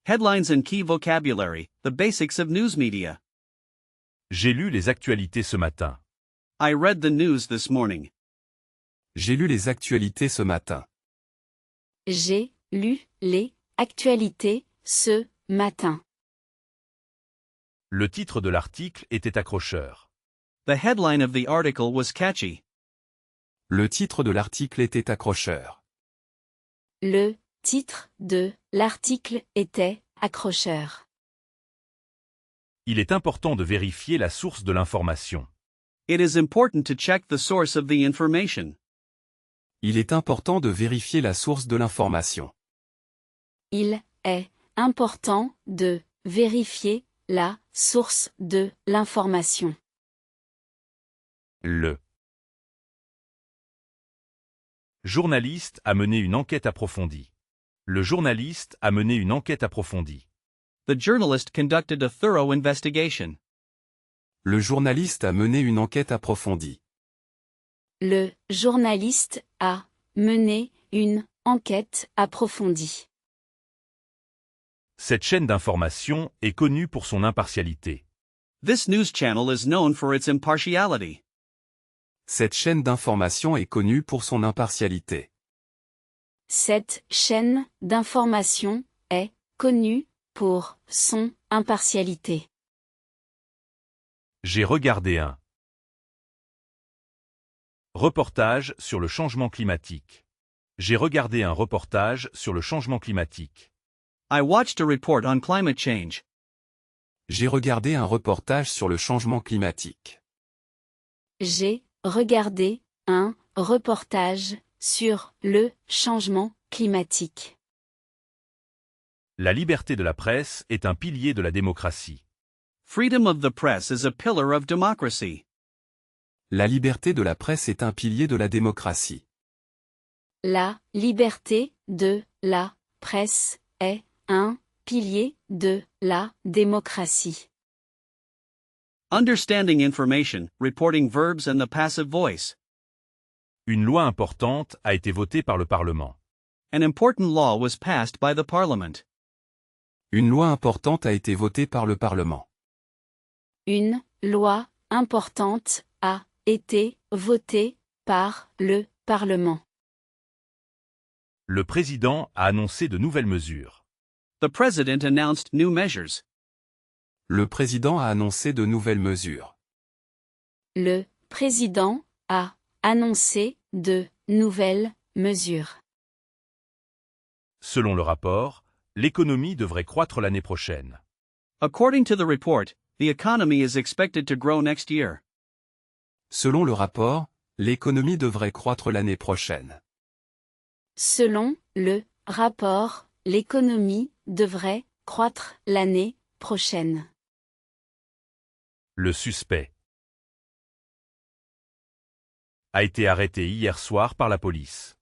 Headlines and key vocabulary, the basics of news media. J'ai lu les actualités ce matin. I read the news this morning. J'ai lu les actualités ce matin. J'ai lu les actualités ce matin. Le titre de l'article était accrocheur. The headline of the article was catchy. Le titre de l'article était accrocheur. Le titre de l'article était accrocheur. Il est important de vérifier la source de l'information. It is important to check the source of the information. Il est important de vérifier la source de l'information. Il est important de vérifier la source de l'information. Le journaliste a mené une enquête approfondie. Le journaliste a mené une enquête approfondie. The journalist conducted a thorough investigation. Le journaliste a mené une enquête approfondie. Le journaliste a mené une enquête approfondie. Cette chaîne d'information est connue pour son impartialité. This news channel is known for its impartiality. Cette chaîne d'information est connue pour son impartialité. Cette chaîne d'information est connue pour son impartialité. J'ai regardé un reportage sur le changement climatique. J'ai regardé un reportage sur le changement climatique. I watched a report on climate change. J'ai regardé un reportage sur le changement climatique. J'ai regardé un reportage sur le changement climatique. La liberté de la presse est un pilier de la démocratie. Freedom of the press is a pillar of democracy. La liberté de la presse est un pilier de la démocratie. La liberté de la presse est un pilier de la démocratie. Understanding information, reporting verbs and the passive voice. Une loi importante a été votée par le Parlement. An important law was passed by the Parliament. Une loi importante a été votée par le Parlement. Une loi importante a été votée par le Parlement. Le président a annoncé de nouvelles mesures. The President announced new measures. Le président a annoncé de nouvelles mesures. Le président a annoncé de nouvelles mesures. Selon le rapport, l'économie devrait croître l'année prochaine. According to the report, the economy is expected to grow next year. Selon le rapport, l'économie devrait croître l'année prochaine. Selon le rapport, l'économie devrait croître l'année prochaine. Le suspect a été arrêté hier soir par la police.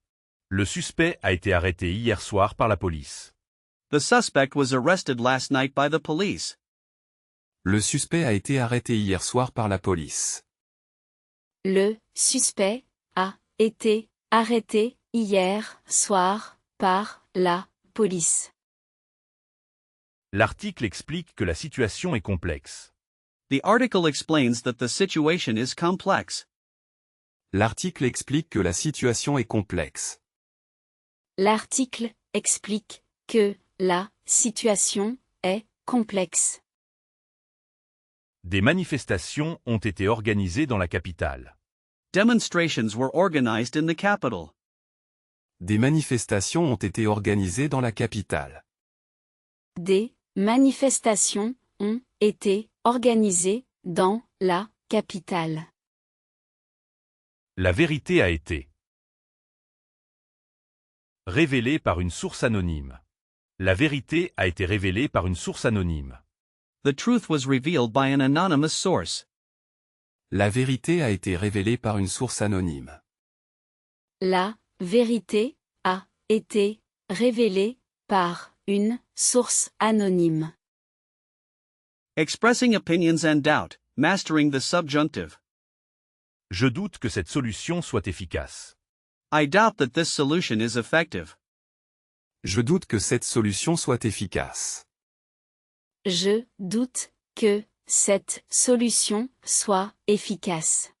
Le suspect a été arrêté hier soir par la police. The suspect was arrested last night by the police. Le suspect a été arrêté hier soir par la police. Le suspect a été arrêté hier soir par la police. L'article explique que la situation est complexe. The article explains that the situation is complex. L'article explique que la situation est complexe. L'article explique que la situation est complexe. Des manifestations ont été organisées dans la capitale. Demonstrations were organized in the capital. Des manifestations ont été organisées dans la capitale. Des manifestations ont été organisées dans la capitale. La vérité a été révélée par une source anonyme. La vérité a été révélée par une source anonyme. The truth was revealed by an anonymous source. La vérité a été révélée par une source anonyme. La vérité a été révélée par une source anonyme. Expressing opinions and doubt, mastering the subjunctive. Je doute que cette solution soit efficace. I doubt that this solution is effective. Je doute que cette solution soit efficace. je doute que cette solution soit efficace.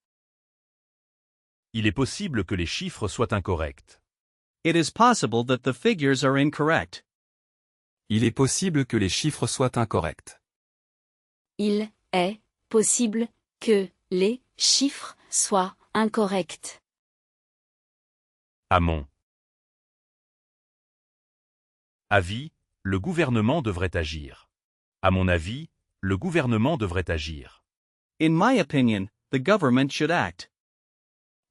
Il est possible que les chiffres soient incorrects. It is possible that the figures are incorrect. Il est possible que les chiffres soient incorrects. Il est possible que les chiffres soient incorrects. À mon avis, le gouvernement devrait agir. À mon avis, le gouvernement devrait agir. In my opinion, the government should act.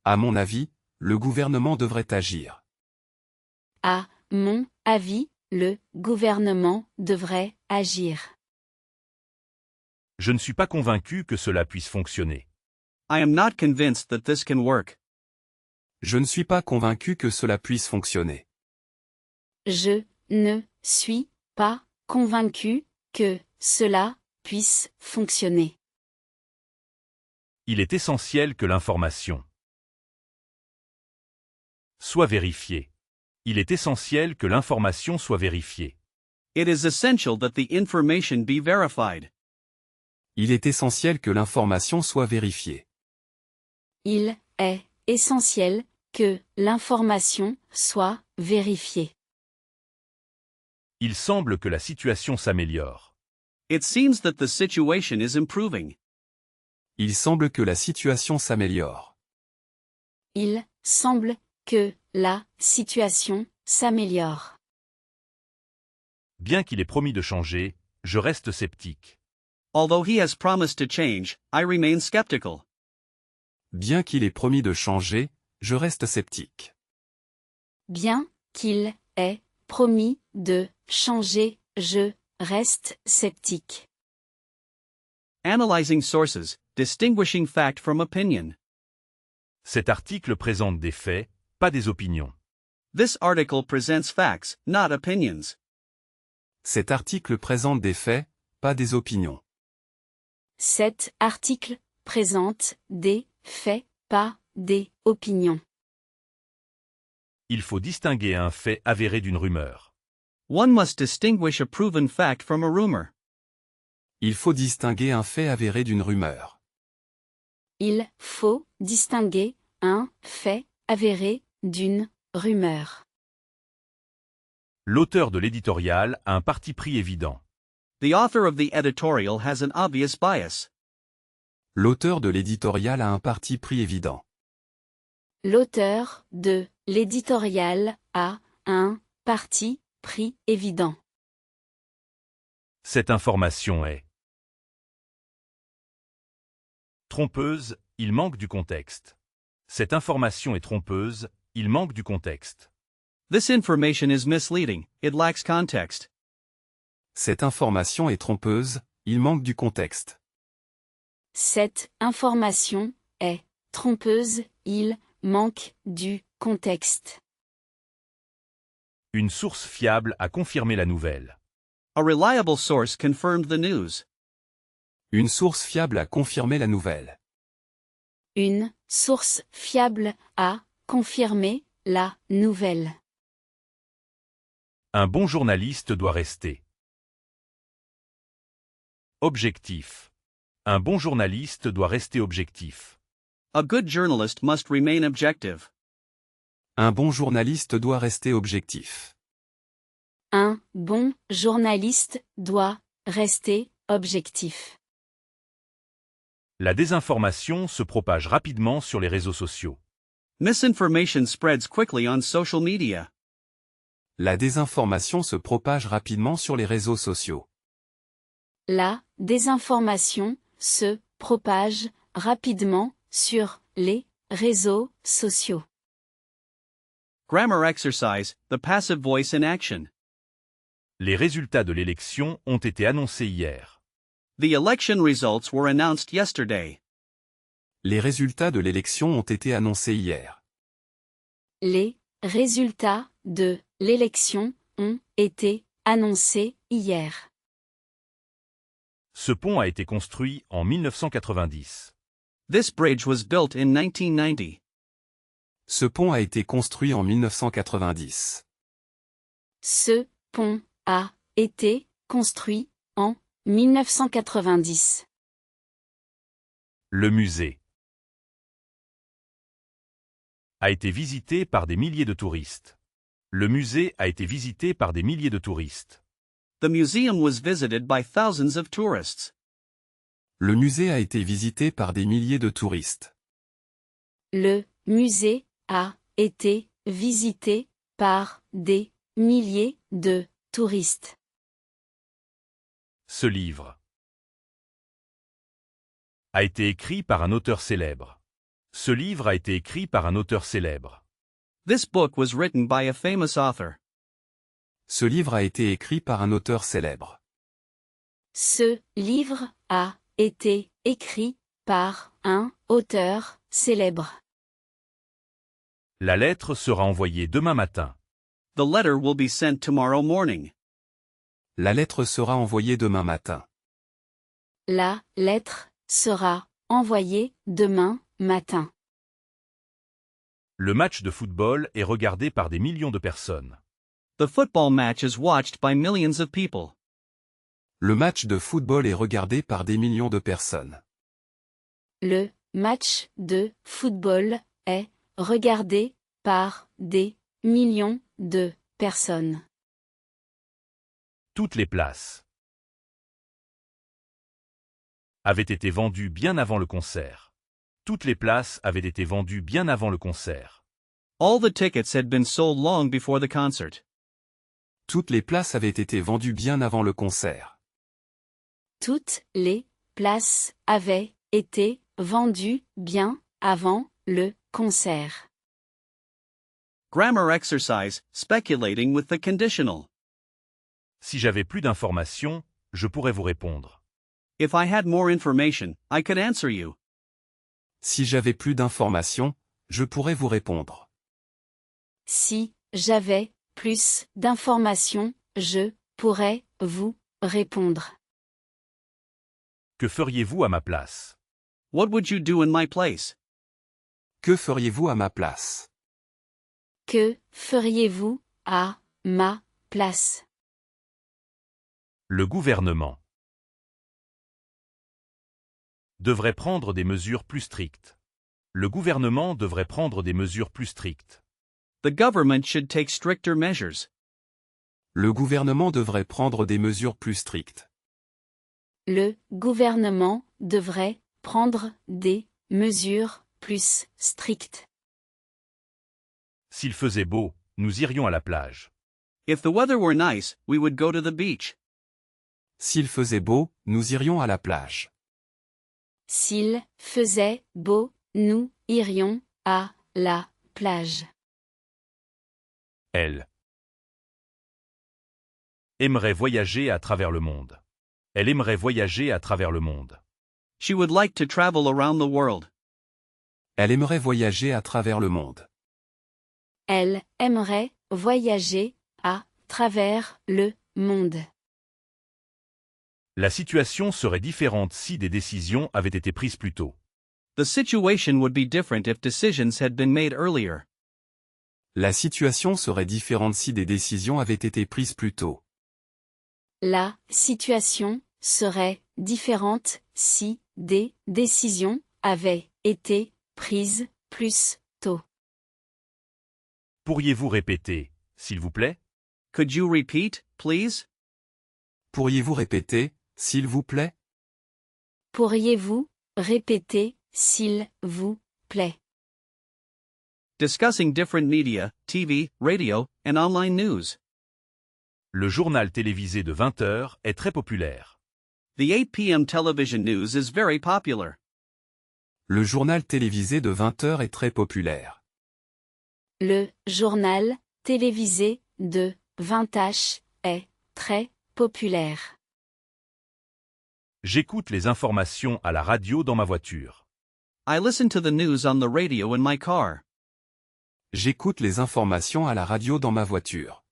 À mon avis, le gouvernement devrait agir. À mon avis, le gouvernement devrait agir. Je ne suis pas convaincu que cela puisse fonctionner. I am not convinced that this can work. Je ne suis pas convaincu que cela puisse fonctionner. Je ne suis pas convaincu que cela puisse fonctionner. Il est essentiel que l'information soit vérifiée. Il est essentiel que l'information soit vérifiée. It is essential that the information be verified. Il est essentiel que l'information soit vérifiée. Il est essentiel que l'information soit vérifiée. Il semble que la situation s'améliore. It seems that the situation is improving. Il semble que la situation s'améliore. Il semble que la situation s'améliore. Bien qu'il ait promis de changer, je reste sceptique. Although he has promised to change, I remain skeptical. Bien qu'il ait promis de changer, je reste sceptique. Bien qu'il ait promis de changer, je reste sceptique. Analyzing sources, distinguishing fact from opinion. Cet article présente des faits, pas des opinions. This article presents facts, not opinions. Cet article présente des faits, pas des opinions. Cet article présente des faits, pas des opinions. Il faut distinguer un fait avéré d'une rumeur. One must distinguish a proven fact from a rumor. Il faut distinguer un fait avéré d'une rumeur. Il faut distinguer un fait avéré d'une rumeur. L'auteur de l'éditorial a un parti pris évident. The author of the editorial has an obvious bias. L'auteur de l'éditorial a un parti pris évident. L'auteur de l'éditorial a un parti pris évident. Cette information est trompeuse, il manque du contexte. Cette information est trompeuse, il manque du contexte. This information is misleading, it lacks context. Cette information est trompeuse, il manque du contexte. Cette information est trompeuse, il manque du contexte. Une source fiable a confirmé la nouvelle. A reliable source confirmed the news. Une source fiable a confirmé la nouvelle. Une source fiable a confirmé la nouvelle. Un bon journaliste doit rester objectif. Un bon journaliste doit rester objectif. A good journalist must remain objective. Un bon journaliste doit rester objectif. Un bon journaliste doit rester objectif. La désinformation se propage rapidement sur les réseaux sociaux. Misinformation spreads quickly on social media. La désinformation se propage rapidement sur les réseaux sociaux. La désinformation se propage rapidement sur les réseaux sociaux. Grammar exercise, the passive voice in action. Les résultats de l'élection ont été annoncés hier. The election results were announced yesterday. Les résultats de l'élection ont été annoncés hier. Les résultats de l'élection ont été annoncés hier. Ce pont a été construit en 1990. This bridge was built in 1990. Ce pont a été construit en 1990. Ce pont a été construit en 1990. Le musée a été visité par des milliers de touristes. Le musée a été visité par des milliers de touristes. The museum was visited by thousands of tourists. Le musée a été visité par des milliers de touristes. Le musée a été visité par des milliers de touristes. Ce livre a été écrit par un auteur célèbre. Ce livre a été écrit par un auteur célèbre. This book was written by a famous author. Ce livre a été écrit par un auteur célèbre. Ce livre a été écrit par un auteur célèbre. La lettre sera envoyée demain matin. The letter will be sent tomorrow morning. La lettre sera envoyée demain matin. La lettre sera envoyée demain matin. Le match de football est regardé par des millions de personnes. The football match is watched by millions of people. Le match de football est regardé par des millions de personnes. Le match de football est regardé par des millions de personnes. Toutes les places avaient été vendues bien avant le concert. Toutes les places avaient été vendues bien avant le concert. All the tickets had been sold long before the concert. Toutes les places avaient été vendues bien avant le concert. Toutes les places avaient été vendues bien avant le concert. Grammar exercise, speculating with the conditional. Si j'avais plus d'informations, je pourrais vous répondre. If I had more information, I could answer you. Si j'avais plus d'informations, je pourrais vous répondre. Si j'avais plus d'informations, je pourrais vous répondre. Que feriez-vous à ma place? What would you do in my place? Que feriez-vous à ma place? Que feriez-vous à ma place? Le gouvernement devrait prendre des mesures plus strictes. Le gouvernement devrait prendre des mesures plus strictes. The government should take stricter measures. Le gouvernement devrait prendre des mesures plus strictes. Le gouvernement devrait prendre des mesures plus strictes. S'il faisait beau, nous irions à la plage. If the weather were nice, we would go to the beach. S'il faisait beau, nous irions à la plage. S'il faisait beau, nous irions à la plage. Elle aimerait voyager à travers le monde. Elle aimerait voyager à travers le monde. She would like to travel around the world. Elle aimerait voyager à travers le monde. Elle aimerait voyager à travers le monde. La situation serait différente si des décisions avaient été prises plus tôt. The situation would be different if decisions had been made earlier. La situation serait différente si des décisions avaient été prises plus tôt. La situation serait différente si des décisions avaient été prises plus tôt. Pourriez-vous répéter, s'il vous plaît? Could you repeat, please? Pourriez-vous répéter, s'il vous plaît? Pourriez-vous répéter, s'il vous plaît? Discussing different media, TV, radio, and online news. Le journal télévisé de 20 heures est très populaire. The 8 p.m. television news is very popular. Le journal télévisé de 20 heures est très populaire. Le journal télévisé de 20h est très populaire. J'écoute les informations à la radio dans ma voiture. I listen to the news on the radio in my car. J'écoute les informations à la radio dans ma voiture.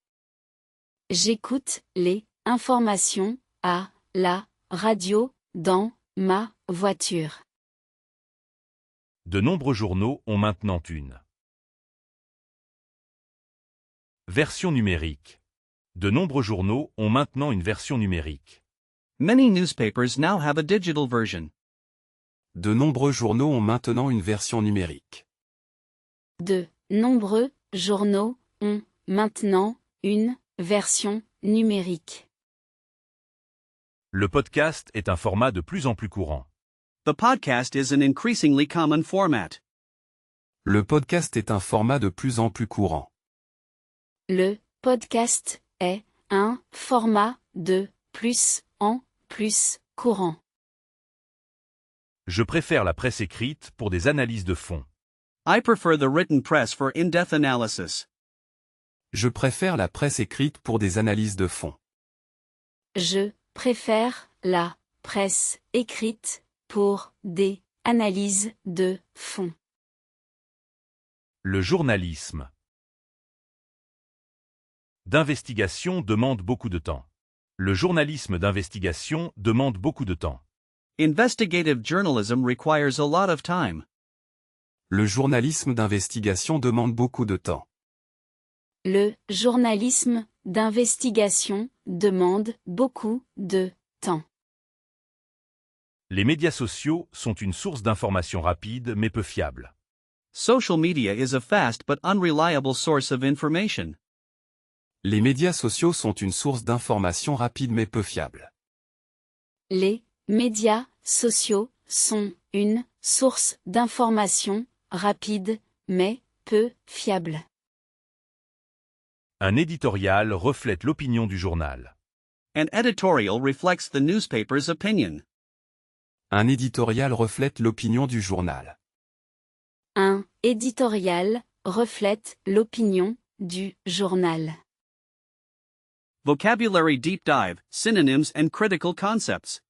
J'écoute les informations à la radio dans ma voiture. De nombreux journaux ont maintenant une version numérique. De nombreux journaux ont maintenant une version numérique. Many newspapers now have a digital version. De nombreux journaux ont maintenant une version numérique. De nombreux journaux ont maintenant une version numérique. Le podcast est un format de plus en plus courant. The podcast is an increasingly common format. Le podcast est un format de plus en plus courant. Le podcast est un format de plus en plus courant. Je préfère la presse écrite pour des analyses de fond. I prefer the written press for in-depth analysis. Je préfère la presse écrite pour des analyses de fond. Je préfère la presse écrite pour des analyses de fond. Le journalisme d'investigation demande beaucoup de temps. Le journalisme d'investigation demande beaucoup de temps. Investigative journalism requires a lot of time. Le journalisme d'investigation demande beaucoup de temps. Le journalisme d'investigation demande beaucoup de temps. Les médias sociaux sont une source d'information rapide mais peu fiable. Social media is a fast but unreliable source of information. Les médias sociaux sont une source d'information rapide mais peu fiable. Les médias sociaux sont une source d'information rapide mais peu fiable. Un éditorial reflète l'opinion du journal. An editorial reflects the newspaper's opinion. Un éditorial reflète l'opinion du journal. Un éditorial reflète l'opinion du journal. Vocabulary deep dive, synonyms and critical concepts.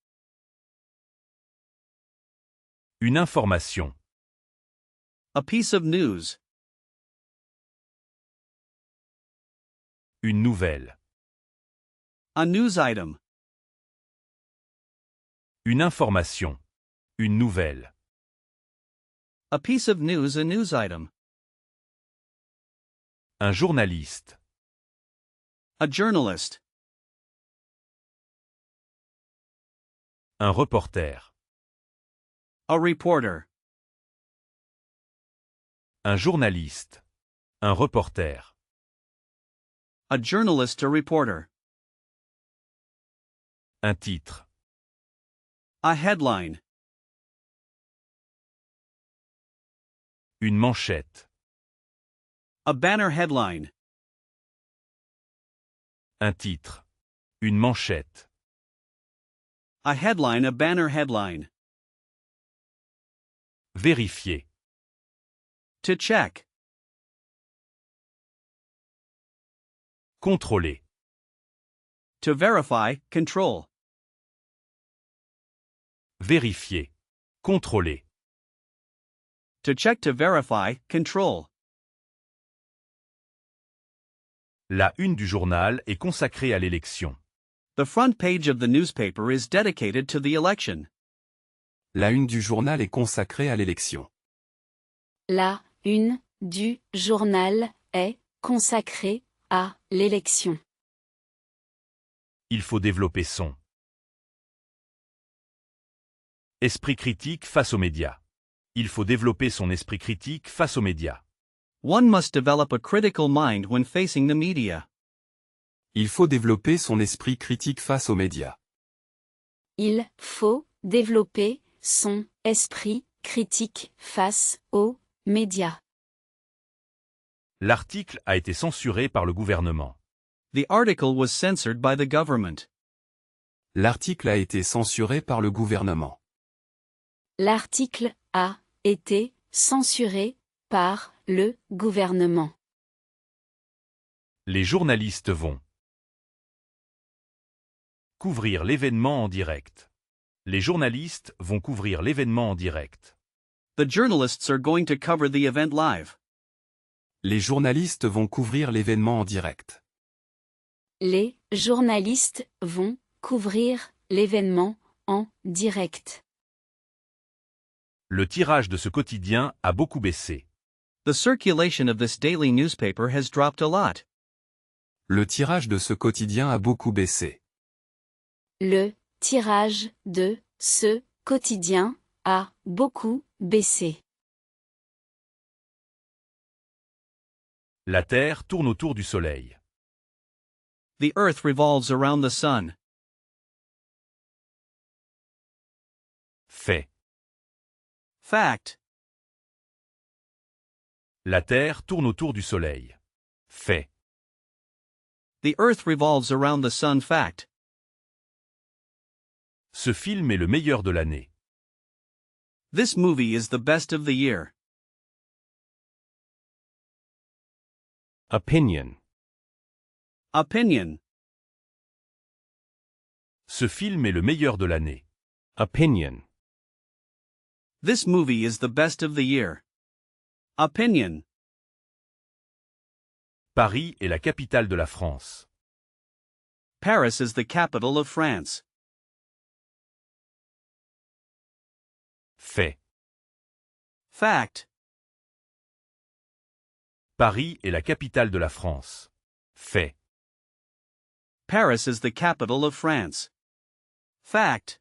Une information. A piece of news. Une nouvelle. A news item. Une information. Une nouvelle. A piece of news, a news item. Un journaliste. A journalist. Un reporter. A reporter. Un journaliste. Un reporter. A journalist, a reporter. Un titre. A headline. Une manchette. A banner headline. Un titre. Une manchette. A headline, a banner headline. Vérifier. To check. Contrôler. To verify, control. Vérifier. Contrôler. To check, to verify, control. La une du journal est consacrée à l'élection. The front page of the newspaper is dedicated to the election. La une du journal est consacrée à l'élection. La une du journal est consacrée à l'élection. Il faut développer son esprit critique face aux médias. Il faut développer son esprit critique face aux médias. One must develop a critical mind when facing the media. Il faut développer son esprit critique face aux médias. Il faut développer son esprit critique face aux médias. L'article a été censuré par le gouvernement. The article was censored by the government. L'article a été censuré par le gouvernement. L'article a été censuré par le gouvernement. Les journalistes vont couvrir l'événement en direct. Les journalistes vont couvrir l'événement en direct. The journalists are going to cover the event live. Les journalistes vont couvrir l'événement en direct. Les journalistes vont couvrir l'événement en direct. Le tirage de ce quotidien a beaucoup baissé. The circulation of this daily newspaper has dropped a lot. Le tirage de ce quotidien a beaucoup baissé. Le tirage de ce quotidien a beaucoup baissé. La Terre tourne autour du Soleil. The Earth revolves around the sun. Fait. Fact. La Terre tourne autour du Soleil. Fait. The Earth revolves around the sun. Fact. Ce film est le meilleur de l'année. This movie is the best of the year. Opinion. Opinion. Ce film est le meilleur de l'année. Opinion. This movie is the best of the year. Opinion. Paris est la capitale de la France. Paris is the capital of France. Fait. Fact. Paris est la capitale de la France. Fait. Paris is the capital of France. Fact.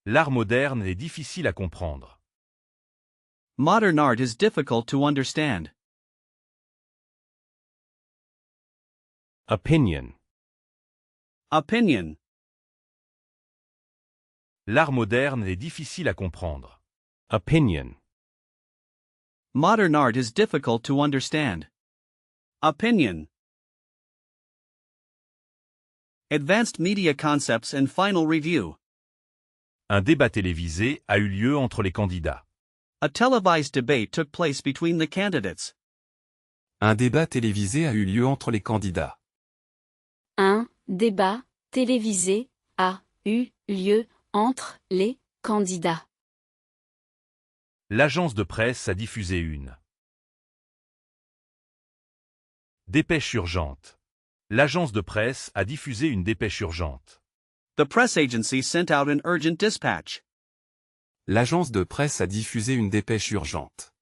L'art moderne est difficile à comprendre. Modern art is difficult to understand. Opinion. Opinion. L'art moderne est difficile à comprendre. Opinion. Modern art is difficult to understand. Opinion. Advanced Media Concepts and Final Review. Un débat télévisé a eu lieu entre les candidats. A televised debate took place between the candidates. Un débat télévisé a eu lieu entre les candidats. Un débat télévisé a eu lieu entre les candidats. L'agence de presse a diffusé une dépêche urgente. L'agence de presse a diffusé une dépêche urgente. The press agency sent out an urgent dispatch. L'agence de presse a diffusé une dépêche urgente.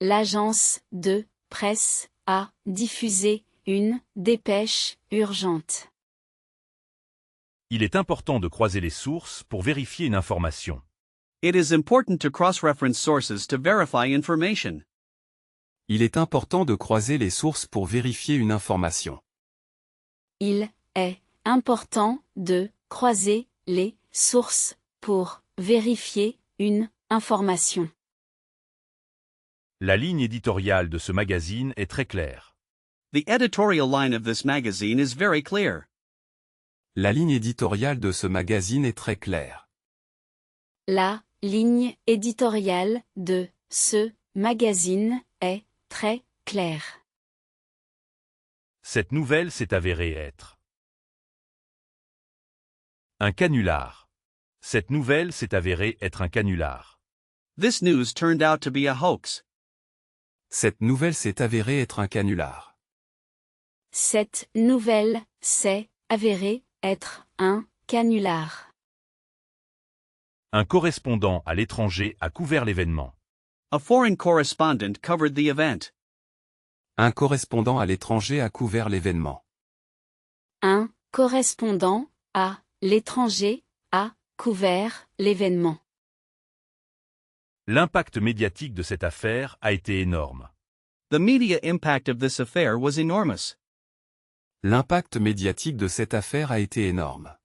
L'agence de presse a diffusé une dépêche urgente. Il est important de croiser les sources pour vérifier une information. It is important to cross-reference sources to verify information. Il est important de croiser les sources pour vérifier une information. Il est important de croiser les sources pour vérifier une information. La ligne éditoriale de ce magazine est très claire. The editorial line of this magazine is very clear. La ligne éditoriale de ce magazine est très claire. La ligne éditoriale de ce magazine est très claire. Cette nouvelle s'est avérée être un canular. Cette nouvelle s'est avérée être un canular. This news turned out to be a hoax. Cette nouvelle s'est avérée être un canular. Cette nouvelle s'est avérée être un canular. Un correspondant à l'étranger a couvert l'événement. A foreign correspondent covered the event. Un correspondant à l'étranger a couvert l'événement. Un correspondant à l'étranger a couvert l'événement. L'impact médiatique de cette affaire a été énorme. The media impact of this affair was enormous. L'impact médiatique de cette affaire a été énorme.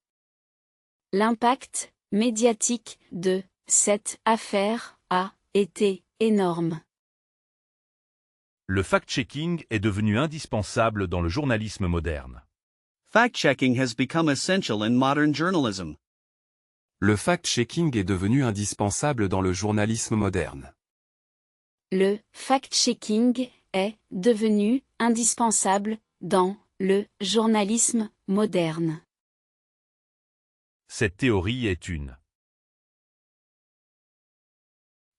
L'impact médiatique de cette affaire a été énorme. Le fact-checking est devenu indispensable dans le journalisme moderne. Fact-checking has become essential in modern journalism. Le fact-checking est devenu indispensable dans le journalisme moderne. Le fact-checking est devenu indispensable dans le journalisme moderne. Cette théorie est une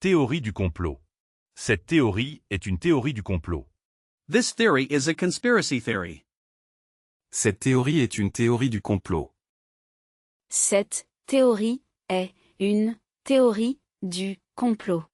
théorie du complot. Cette théorie est une théorie du complot. This theory is a conspiracy theory. Cette théorie est une théorie du complot. Cette théorie est une théorie du complot.